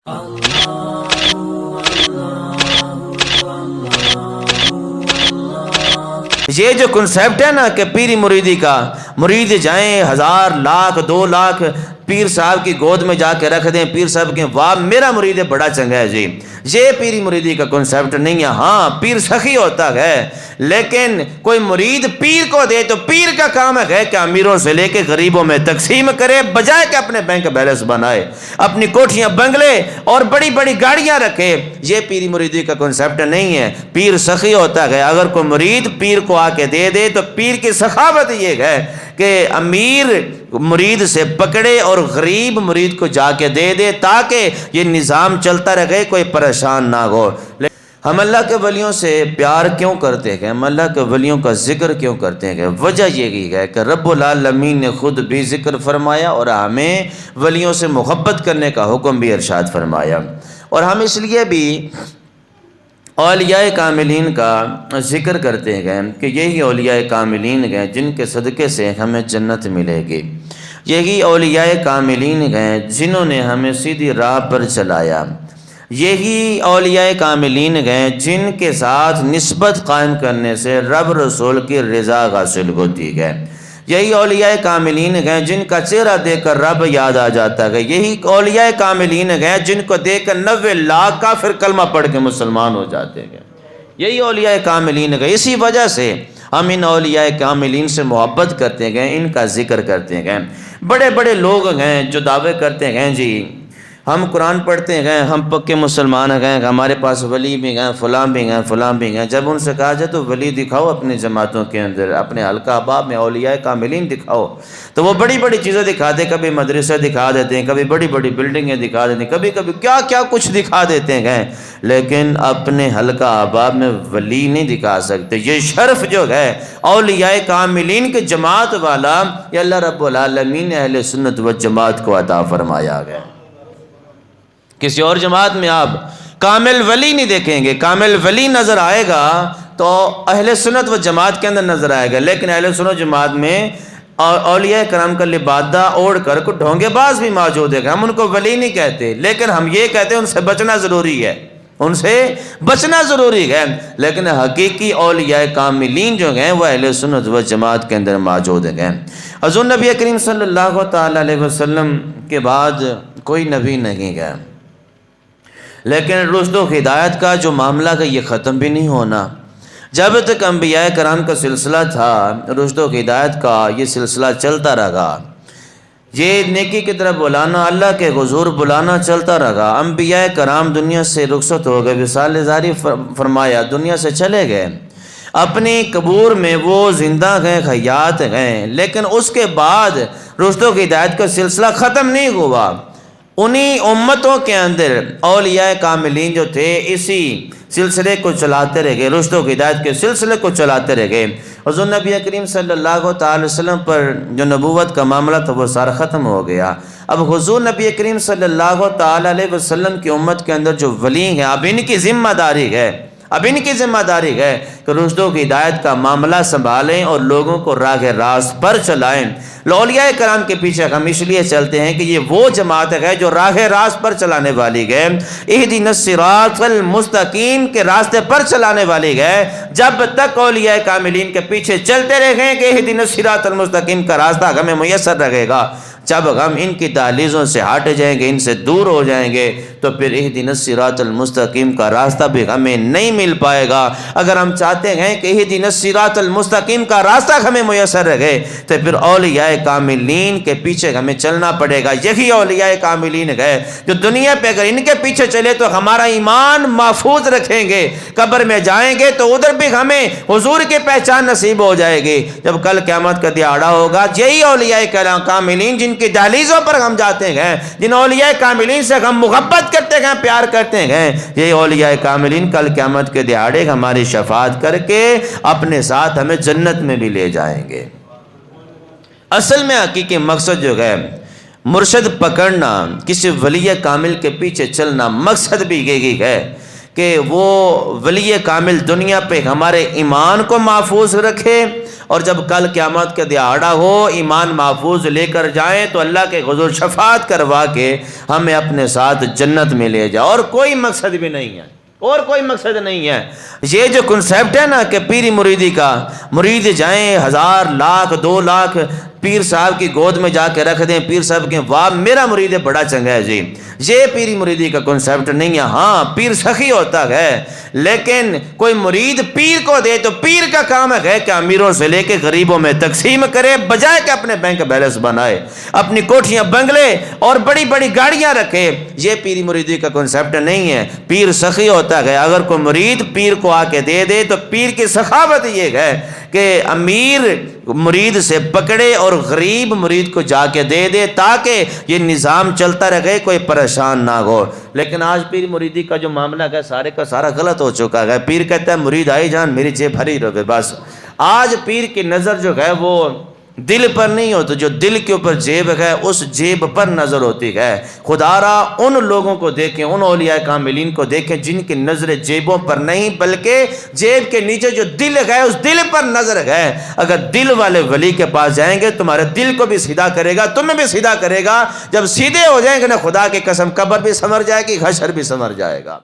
یہ جو کنسیپٹ ہے نا کہ پیری مریدی کا، مرید جائیں 1000 لاکھ 2 لاکھ پیر صاحب کی گود میں جا کے رکھ دیں، پیر صاحب کے واہ میرا مرید ہے بڑا چنگا ہے جی، یہ پیری مریدی کا کنسیپٹ نہیں ہے۔ ہاں پیر سخی ہوتا ہے، لیکن کوئی مرید پیر کو دے تو پیر کا کام ہے کہ امیروں سے لے کے غریبوں میں تقسیم کرے، بجائے کہ اپنے بینک بیلنس بنائے، اپنی کوٹھیاں بنگلے اور بڑی بڑی گاڑیاں رکھے۔ یہ پیری مریدی کا کنسیپٹ نہیں ہے۔ پیر سخی ہوتا ہے، اگر کوئی مرید پیر کو آ کے دے دے تو پیر کی سخاوت یہ ہے کہ امیر مرید سے پکڑے اور غریب مرید کو جا کے دے دے، تاکہ یہ نظام چلتا رہے، کوئی پریشان نہ ہو۔ ہم اللہ کے ولیوں سے پیار کیوں کرتے ہیں، ہم اللہ کے ولیوں کا ذکر کیوں کرتے ہیں؟ وجہ یہی ہے کہ رب العالمین نے خود بھی ذکر فرمایا اور ہمیں ولیوں سے محبت کرنے کا حکم بھی ارشاد فرمایا، اور ہم اس لیے بھی اولیاء کاملین کا ذکر کرتے ہیں کہ یہی اولیاء کاملین ہیں جن کے صدقے سے ہمیں جنت ملے گی، یہی اولیاء کاملین ہیں جنہوں نے ہمیں سیدھی راہ پر چلایا، یہی اولیاء کاملین ہیں جن کے ساتھ نسبت قائم کرنے سے رب رسول کی رضا حاصل ہوتی ہے، یہی اولیاء کاملین ہیں جن کا چہرہ دیکھ کر رب یاد آ جاتا ہے، یہی اولیاء کاملین ہیں جن کو دیکھ کر 90 لاکھ کافر کلمہ پڑھ کے مسلمان ہو جاتے ہیں، یہی اولیاء کاملین ہیں۔ اسی وجہ سے ہم ان اولیاء کاملین سے محبت کرتے ہیں، ان کا ذکر کرتے ہیں۔ بڑے بڑے لوگ ہیں جو دعوے کرتے ہیں جی ہم قرآن پڑھتے ہیں، ہم پکے مسلمان ہیں، ہمارے پاس ولی بھی ہیں، فلاں بھی ہیں، فلاں بھی ہیں۔ جب ان سے کہا جائے تو ولی دکھاؤ اپنی جماعتوں کے اندر، اپنے حلقہ احباب میں اولیاء کاملین دکھاؤ، تو وہ بڑی بڑی چیزیں دکھاتے، کبھی مدرسے دکھا دیتے ہیں، کبھی بڑی بڑی بلڈنگیں دکھا دیتے ہیں، کبھی کبھی کیا کیا کچھ دکھا دیتے ہیں، لیکن اپنے حلقہ احباب میں ولی نہیں دکھا سکتے۔ یہ شرف جو ہے اولیاء کاملین کے جماعت والا، یہ اللہ رب العالمین نے اہل سنت و جماعت کو عطا فرمایا گیا۔ کسی اور جماعت میں آپ کامل ولی نہیں دیکھیں گے، کامل ولی نظر آئے گا تو اہل سنت و جماعت کے اندر نظر آئے گا، لیکن اہل سنت و جماعت میں اولیاء کرام کا لبادہ اوڑھ کر کو ڈھونگے باز بھی موجود ہے۔ ہم ان کو ولی نہیں کہتے، لیکن ہم یہ کہتے ہیں ان سے بچنا ضروری ہے، ان سے بچنا ضروری ہے، لیکن حقیقی اولیاء کاملین جو ہیں وہ اہل سنت و جماعت کے اندر موجود ہیں۔ حضور نبی کریم صلی اللہ تعالی علیہ وسلم کے بعد کوئی نبی نہیں گیا، لیکن رشد و ہدایت کا جو معاملہ ہے یہ ختم بھی نہیں ہونا۔ جب تک انبیاء کرام کا سلسلہ تھا، رشد و ہدایت کا یہ سلسلہ چلتا رہا، یہ نیکی کی طرف بلانا، اللہ کے حضور بلانا چلتا رہا۔ انبیاء کرام دنیا سے رخصت ہو گئے، وصال زاری فرمایا، دنیا سے چلے گئے، اپنی قبور میں وہ زندہ ہیں، حیات ہیں، لیکن اس کے بعد رشد و ہدایت کا سلسلہ ختم نہیں ہوا۔ انہی امتوں کے اندر اولیاء کاملین جو تھے اسی سلسلے کو چلاتے رہ گئے، رشد و ہدایت کے سلسلے کو چلاتے رہ گئے۔ حضور نبی کریم صلی اللہ تعالی وسلم پر جو نبوت کا معاملہ تھا وہ سارا ختم ہو گیا۔ اب حضور نبی کریم صلی اللہ تعالی علیہ وسلم کی امت کے اندر جو ولی ہیں، اب ان کی ذمہ داری ہے، اب ان کی ذمہ داری ہے کہ رشد و ہدایت کا معاملہ سنبھالیں اور لوگوں کو راہ راست پر چلائیں۔ اولیاء کرام کے پیچھے ہم اس لیے چلتے ہیں کہ یہ وہ جماعت ہے جو راہ راست پر چلانے والی ہے، اہدنا الصراط المستقیم کے راستے پر چلانے والی ہے۔ جب تک اولیاء کاملین کے پیچھے چلتے رہیں کہ اہدنا الصراط المستقیم کا راستہ ہمیں میسر رہے گا، جب ہم ان کی دہلیزوں سے ہٹ جائیں گے، ان سے دور ہو جائیں گے، تو پھر اہدنا الصراط المستقیم کا راستہ بھی ہمیں نہیں مل پائے گا۔ اگر ہم چاہتے ہیں کہ اہدنا الصراط المستقیم کا راستہ ہمیں میسر رہے تو پھر اولیاء کاملین کے پیچھے ہمیں چلنا پڑے گا۔ یہی اولیاء کاملین ہے جو دنیا پہ اگر ان کے پیچھے چلے تو ہمارا ایمان محفوظ رکھیں گے، قبر میں جائیں گے تو ادھر بھی ہمیں حضور کی پہچان نصیب ہو جائے گی۔ جب کل قیامت کا دہاڑا ہوگا، یہی اولیاء کاملین جن کی دہلیزوں پر ہم جاتے ہیں، جن اولیاء کاملین سے ہم محبت کرتے ہیں، پیار کرتے ہیں، یہ اولیاء کاملین کل قیامت کے دہاڑے ہماری شفاعت کر کے اپنے ساتھ ہمیں جنت میں بھی لے جائیں گے۔ اصل میں حقیقی مقصد جو ہے مرشد پکڑنا، کسی ولی کامل کے پیچھے چلنا، مقصد بھی یہی ہے کہ وہ ولی کامل دنیا پہ ہمارے ایمان کو محفوظ رکھے اور جب کل قیامت کا دہاڑا ہو ایمان محفوظ لے کر جائیں تو اللہ کے حضور شفاعت کروا کے ہمیں اپنے ساتھ جنت میں لے جائے، اور کوئی مقصد بھی نہیں ہے، اور کوئی مقصد نہیں ہے۔ یہ جو کنسیپٹ ہے نا کہ پیری مریدی کا، مرید جائیں 1000 لاکھ 2 لاکھ پیر صاحب کی گود میں جا کے رکھ دیں، پیر صاحب کے واہ میرا مرید بڑا چنگا ہے جی، یہ پیری مریدی کا کنسیپٹ نہیں ہے۔ ہاں پیر سخی ہوتا ہے، لیکن کوئی مرید پیر کو دے تو پیر کا کام ہے کہ امیروں سے لے کے غریبوں میں تقسیم کرے، بجائے کہ اپنے بینک بیلنس بنائے، اپنی کوٹھیاں بنگلے اور بڑی بڑی گاڑیاں رکھے۔ یہ پیری مریدی کا کنسیپٹ نہیں ہے۔ پیر سخی ہوتا ہے، اگر کوئی مرید پیر کو آ کے دے دے تو پیر کی سخاوت یہ ہے کہ امیر مرید سے پکڑے اور غریب مرید کو جا کے دے دے، تاکہ یہ نظام چلتا رہے، کوئی پریشان نہ ہو۔ لیکن آج پیر مریدی کا جو معاملہ ہے سارے کا سارا غلط ہو چکا ہے۔ پیر کہتا ہے مرید آئی جان میری جیب بھری رہے، بس آج پیر کی نظر جو ہے وہ دل پر نہیں ہوتی، جو دل کے اوپر جیب ہے اس جیب پر نظر ہوتی ہے۔ خدا را ان لوگوں کو دیکھیں، ان اولیاء کاملین کو دیکھیں جن کی نظر جیبوں پر نہیں بلکہ جیب کے نیچے جو دل ہے اس دل پر نظر ہے۔ اگر دل والے ولی کے پاس جائیں گے تمہارے دل کو بھی سیدھا کرے گا، تمہیں بھی سیدھا کرے گا۔ جب سیدھے ہو جائیں گے نا خدا کی قسم قبر بھی سنور جائے گی، حشر بھی سنور جائے گا۔